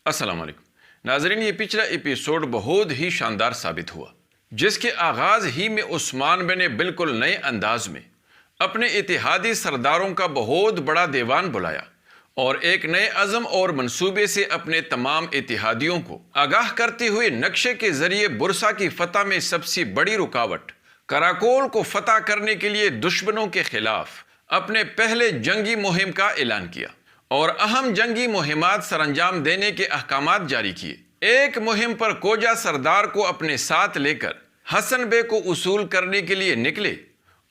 السلام علیکم ناظرین، یہ پچھلا ایپیسوڈ بہت ہی شاندار ثابت ہوا، جس کے آغاز ہی میں عثمان بن نے بالکل نئے انداز میں اپنے اتحادی سرداروں کا بہت بڑا دیوان بلایا اور ایک نئے عزم اور منصوبے سے اپنے تمام اتحادیوں کو آگاہ کرتے ہوئے نقشے کے ذریعے برسا کی فتح میں سب سے بڑی رکاوٹ کراکول کو فتح کرنے کے لیے دشمنوں کے خلاف اپنے پہلے جنگی مہم کا اعلان کیا اور اہم جنگی مہمات سر انجام دینے کے احکامات جاری کیے۔ ایک مہم پر کوجا سردار کو اپنے ساتھ لے کر حسن بے کو اصول کرنے کے لیے نکلے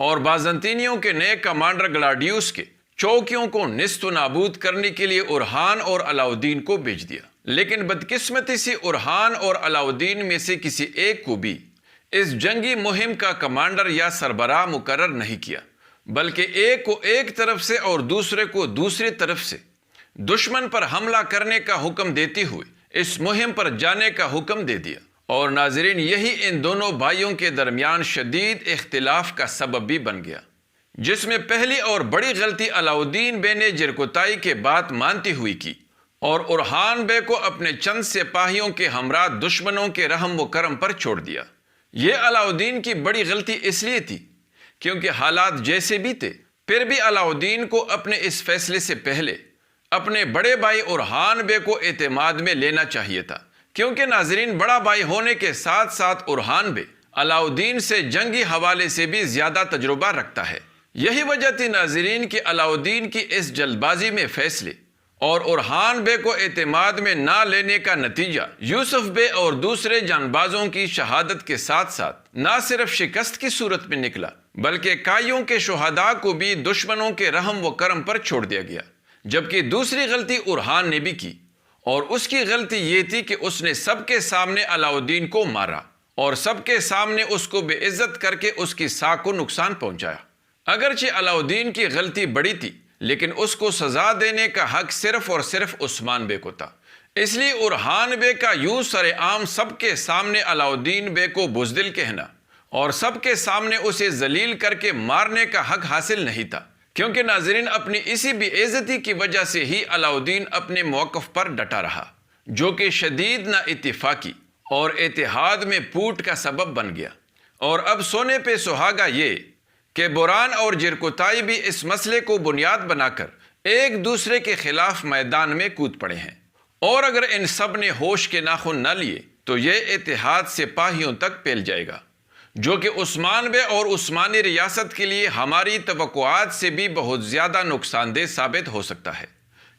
اور بازنطینیوں کے نئے کمانڈر گلاڈیوس کے چوکیوں کو نیست و نابود کرنے کے لیے اورحان اور علاؤالدین کو بھیج دیا، لیکن بدقسمتی سے اورحان اور علاؤالدین میں سے کسی ایک کو بھی اس جنگی مہم کا کمانڈر یا سربراہ مقرر نہیں کیا، بلکہ ایک کو ایک طرف سے اور دوسرے کو دوسری طرف سے دشمن پر حملہ کرنے کا حکم دیتے ہوئے اس مہم پر جانے کا حکم دے دیا۔ اور ناظرین، یہی ان دونوں بھائیوں کے درمیان شدید اختلاف کا سبب بھی بن گیا، جس میں پہلی اور بڑی غلطی علاؤالدین بے نے جرکوتائی کے بات مانتی ہوئی کی اور اورحان بے کو اپنے چند سپاہیوں کے ہمراہ دشمنوں کے رحم و کرم پر چھوڑ دیا۔ یہ علاؤالدین کی بڑی غلطی اس لیے تھی کیونکہ حالات جیسے بھی تھے، پھر بھی علاؤالدین کو اپنے اس فیصلے سے پہلے اپنے بڑے بھائی اورحان بے کو اعتماد میں لینا چاہیے تھا، کیونکہ ناظرین، بڑا بھائی ہونے کے ساتھ ساتھ اورحان بے علاؤالدین سے جنگی حوالے سے بھی زیادہ تجربہ رکھتا ہے۔ یہی وجہ تھی ناظرین کہ علاؤالدین کی اس جلد بازی میں فیصلے اور اورحان بے کو اعتماد میں نہ لینے کا نتیجہ یوسف بے اور دوسرے جانبازوں کی شہادت کے ساتھ ساتھ نہ صرف شکست کی صورت میں نکلا، بلکہ کائیوں کے شہداء کو بھی دشمنوں کے رحم و کرم پر چھوڑ دیا گیا۔ جبکہ دوسری غلطی اورحان نے بھی کی، اور اس کی غلطی یہ تھی کہ اس نے سب کے سامنے علاؤالدین کو مارا اور سب کے سامنے اس کو بے عزت کر کے اس کی ساکھ کو نقصان پہنچایا۔ اگرچہ علاؤالدین کی غلطی بڑی تھی، لیکن اس کو سزا دینے کا حق صرف اور صرف عثمان بے کو تھا۔ اس لیے اورحان بے کا یوں سر عام سب کے سامنے علاؤالدین بے کو بزدل کہنا اور سب کے سامنے اسے ذلیل کر کے مارنے کا حق حاصل نہیں تھا، کیونکہ ناظرین، اپنی اسی بے عزتی کی وجہ سے ہی علاؤالدین اپنے موقف پر ڈٹا رہا، جو کہ شدید نا اتفاقی اور اتحاد میں پھوٹ کا سبب بن گیا۔ اور اب سونے پہ سہاگا یہ کہ بوران اور جرکوتائی بھی اس مسئلے کو بنیاد بنا کر ایک دوسرے کے خلاف میدان میں کود پڑے ہیں، اور اگر ان سب نے ہوش کے ناخن نہ لیے تو یہ اتحاد سپاہیوں تک پھیل جائے گا، جو کہ عثمان بے اور عثمانی ریاست کے لیے ہماری توقعات سے بھی بہت زیادہ نقصان دہ ثابت ہو سکتا ہے،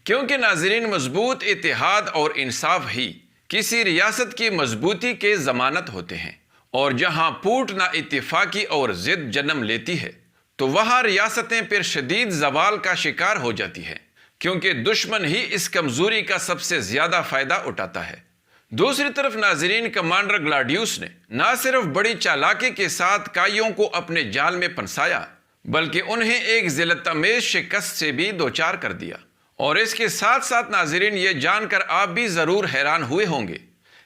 کیونکہ ناظرین، مضبوط اتحاد اور انصاف ہی کسی ریاست کی مضبوطی کے ضمانت ہوتے ہیں، اور جہاں پھوٹ نا اتفاقی اور ضد جنم لیتی ہے تو وہاں ریاستیں پھر شدید زوال کا شکار ہو جاتی ہیں، کیونکہ دشمن ہی اس کمزوری کا سب سے زیادہ فائدہ اٹھاتا ہے۔ دوسری طرف ناظرین، کمانڈر گلاڈیوس نے نہ صرف بڑی چالاکی کے ساتھ کائیوں کو اپنے جال میں پنسایا، بلکہ انہیں ایک ذلت آمیز شکست سے بھی دوچار کر دیا۔ اور اس کے ساتھ ساتھ ناظرین، یہ جان کر آپ بھی ضرور حیران ہوئے ہوں گے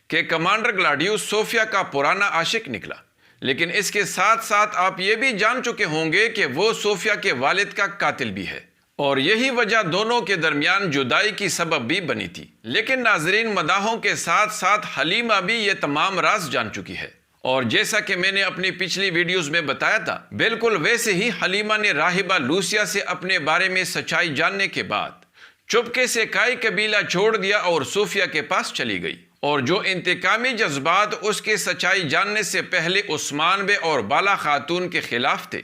کہ کمانڈر گلاڈیوس صوفیہ کا پرانا عاشق نکلا، لیکن اس کے ساتھ ساتھ آپ یہ بھی جان چکے ہوں گے کہ وہ صوفیہ کے والد کا قاتل بھی ہے، اور یہی وجہ دونوں کے درمیان جدائی کی سبب بھی بنی تھی۔ لیکن ناظرین، مداحوں کے ساتھ ساتھ حلیمہ بھی یہ تمام راز جان چکی ہے، اور جیسا کہ میں نے اپنی پچھلی ویڈیوز میں بتایا تھا، بالکل ویسے ہی حلیمہ نے راہبہ لوسیہ سے اپنے بارے میں سچائی جاننے کے بعد چپکے سے کائی قبیلہ چھوڑ دیا اور صوفیہ کے پاس چلی گئی، اور جو انتقامی جذبات اس کے سچائی جاننے سے پہلے عثمان بے اور بالا خاتون کے خلاف تھے،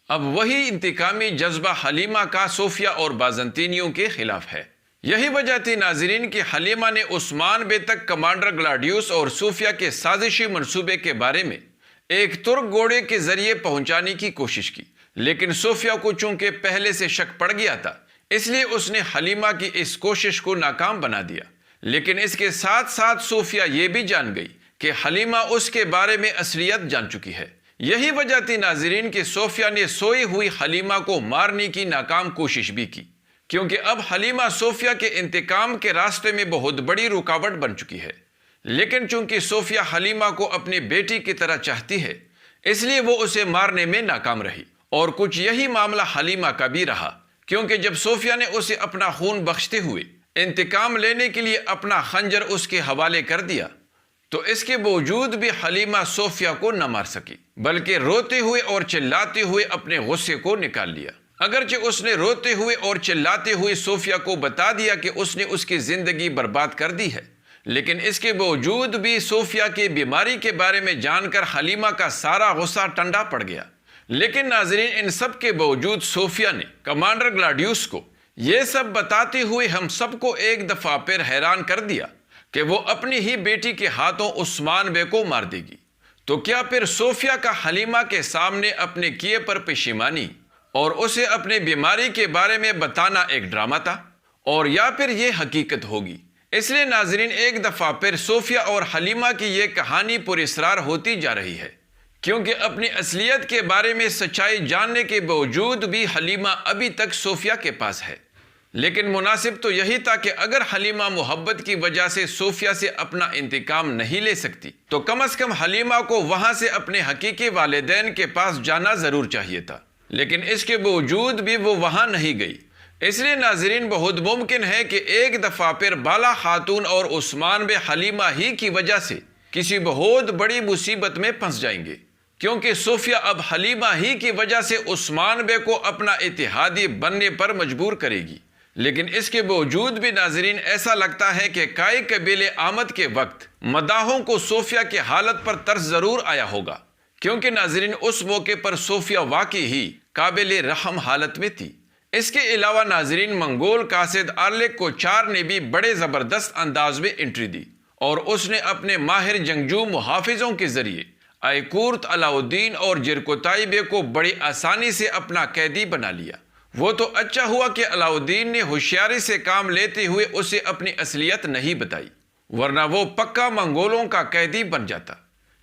اب وہی انتقامی جذبہ حلیمہ کا صوفیہ اور بازنطینیوں کے خلاف ہے۔ یہی وجہ تھی ناظرین کہ حلیمہ نے عثمان بے تک کمانڈر گلاڈیوس اور صوفیہ کے سازشی منصوبے کے بارے میں ایک ترک گھوڑے کے ذریعے پہنچانے کی کوشش کی، لیکن صوفیہ کو چونکہ پہلے سے شک پڑ گیا تھا، اس لیے اس نے حلیمہ کی اس کوشش کو ناکام بنا دیا۔ لیکن اس کے ساتھ ساتھ صوفیہ یہ بھی جان گئی کہ حلیمہ اس کے بارے میں اصلیت جان چکی ہے۔ یہی وجہ تھی ناظرین کہ صوفیہ نے سوئی ہوئی حلیمہ کو مارنے کی ناکام کوشش بھی کی، کیونکہ اب حلیمہ صوفیہ کے انتقام کے راستے میں بہت بڑی رکاوٹ بن چکی ہے۔ لیکن چونکہ صوفیہ حلیمہ کو اپنی بیٹی کی طرح چاہتی ہے، اس لیے وہ اسے مارنے میں ناکام رہی، اور کچھ یہی معاملہ حلیمہ کا بھی رہا، کیونکہ جب صوفیہ نے اسے اپنا خون بخشتے ہوئے انتقام لینے کے لیے اپنا خنجر اس کے حوالے کر دیا، تو اس کے باوجود بھی حلیمہ صوفیہ کو نہ مار سکی، بلکہ روتے ہوئے اور چلاتے ہوئے اپنے غصے کو نکال لیا۔ اگرچہ اس نے روتے ہوئے اور چلاتے ہوئے صوفیہ کو بتا دیا کہ اس نے اس کی زندگی برباد کر دی ہے، لیکن اس کے باوجود بھی صوفیہ کی بیماری کے بارے میں جان کر حلیمہ کا سارا غصہ ٹھنڈا پڑ گیا۔ لیکن ناظرین، ان سب کے باوجود صوفیہ نے کمانڈر گلاڈیوس کو یہ سب بتاتے ہوئے ہم سب کو ایک دفعہ پھر حیران کر دیا کہ وہ اپنی ہی بیٹی کے ہاتھوں عثمان بے کو مار دے گی۔ تو کیا پھر صوفیہ کا حلیمہ کے سامنے اپنے کیے پر پشیمانی اور اسے اپنی بیماری کے بارے میں بتانا ایک ڈرامہ تھا، اور یا پھر یہ حقیقت ہوگی؟ اس لیے ناظرین، ایک دفعہ پھر صوفیہ اور حلیمہ کی یہ کہانی پر اسرار ہوتی جا رہی ہے، کیونکہ اپنی اصلیت کے بارے میں سچائی جاننے کے باوجود بھی حلیمہ ابھی تک صوفیہ کے پاس ہے۔ لیکن مناسب تو یہی تھا کہ اگر حلیمہ محبت کی وجہ سے صوفیہ سے اپنا انتقام نہیں لے سکتی تو کم از کم حلیمہ کو وہاں سے اپنے حقیقی والدین کے پاس جانا ضرور چاہیے تھا، لیکن اس کے باوجود بھی وہ وہاں نہیں گئی۔ اس لیے ناظرین، بہت ممکن ہے کہ ایک دفعہ پھر بالا خاتون اور عثمان بے حلیمہ ہی کی وجہ سے کسی بہت بڑی مصیبت میں پھنس جائیں گے، کیونکہ صوفیہ اب حلیمہ ہی کی وجہ سے عثمان بے کو اپنا اتحادی بننے پر مجبور کرے گی۔ لیکن اس کے باوجود بھی ناظرین، ایسا لگتا ہے کہ کائی قبیل آمد کے وقت مداحوں کو صوفیہ کی حالت پر ترس ضرور آیا ہوگا، کیونکہ ناظرین اس موقع پر صوفیہ واقعی ہی قابل رحم حالت میں تھی۔ اس کے علاوہ ناظرین، منگول قاصد ارلک کوچار نے بھی بڑے زبردست انداز میں انٹری دی، اور اس نے اپنے ماہر جنگجو محافظوں کے ذریعے ایکورت، علاؤدین اور جرکوتائی بے کو بڑی آسانی سے اپنا قیدی بنا لیا۔ وہ تو اچھا ہوا کہ علاؤدین نے ہوشیاری سے کام لیتے ہوئے اسے اپنی اصلیت نہیں بتائی، ورنہ وہ پکا منگولوں کا قیدی بن جاتا،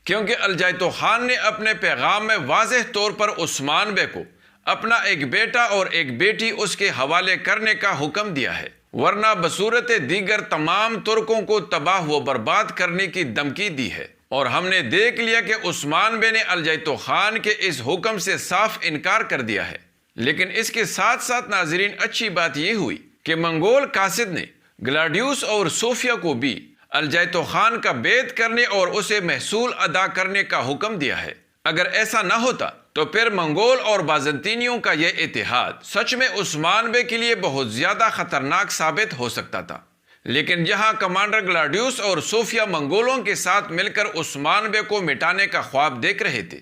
کیونکہ الجائتو خان نے اپنے پیغام میں واضح طور پر عثمان بے کو اپنا ایک بیٹا اور ایک بیٹی اس کے حوالے کرنے کا حکم دیا ہے، ورنہ بصورت دیگر تمام ترکوں کو تباہ و برباد کرنے کی دھمکی دی ہے۔ اور ہم نے دیکھ لیا کہ عثمان بے نے الجائتو خان کے اس حکم سے صاف انکار کر دیا ہے۔ لیکن اس کے ساتھ ساتھ ناظرین، اچھی بات یہ ہوئی کہ منگول قاصد نے گلاڈیوس اور صوفیہ کو بھی الجائتو خان کا بیعت کرنے اور اسے محصول ادا کرنے کا حکم دیا ہے۔ اگر ایسا نہ ہوتا تو پھر منگول اور بازنطینیوں کا یہ اتحاد سچ میں عثمان بے کے لیے بہت زیادہ خطرناک ثابت ہو سکتا تھا۔ لیکن جہاں کمانڈر گلاڈیوس اور صوفیہ منگولوں کے ساتھ مل کر عثمان بے کو مٹانے کا خواب دیکھ رہے تھے،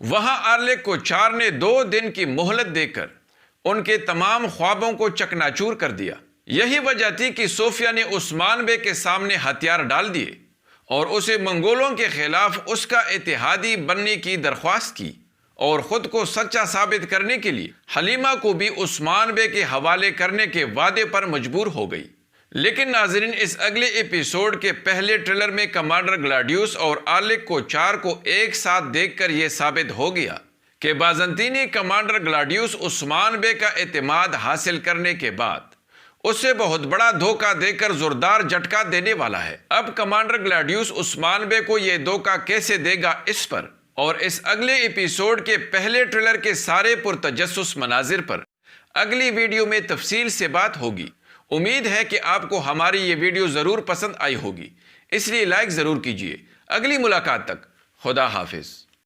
وہاں ارلک کوچار نے 2 دن کی مہلت دے کر ان کے تمام خوابوں کو چکناچور کر دیا۔ یہی وجہ تھی کہ صوفیہ نے عثمان بے کے سامنے ہتھیار ڈال دیے اور اسے منگولوں کے خلاف اس کا اتحادی بننے کی درخواست کی، اور خود کو سچا ثابت کرنے کے لیے حلیمہ کو بھی عثمان بے کے حوالے کرنے کے وعدے پر مجبور ہو گئی۔ لیکن ناظرین، اس اگلے ایپیسوڈ کے پہلے ٹریلر میں کمانڈر گلاڈیوس اور ارلک کوچار کو ایک ساتھ دیکھ کر یہ ثابت ہو گیا کہ بازنطینی کمانڈر گلاڈیوس عثمان بے کا اعتماد حاصل کرنے کے بعد اسے بہت بڑا دھوکہ دے کر زوردار جھٹکا دینے والا ہے۔ اب کمانڈر گلاڈیوس عثمان بے کو یہ دھوکہ کیسے دے گا، اس پر اور اس اگلے ایپیسوڈ کے پہلے ٹریلر کے سارے پرتجسس مناظر پر اگلی ویڈیو میں تفصیل سے بات ہوگی۔ امید ہے کہ آپ کو ہماری یہ ویڈیو ضرور پسند آئی ہوگی، اس لیے لائک ضرور کیجیے۔ اگلی ملاقات تک خدا حافظ۔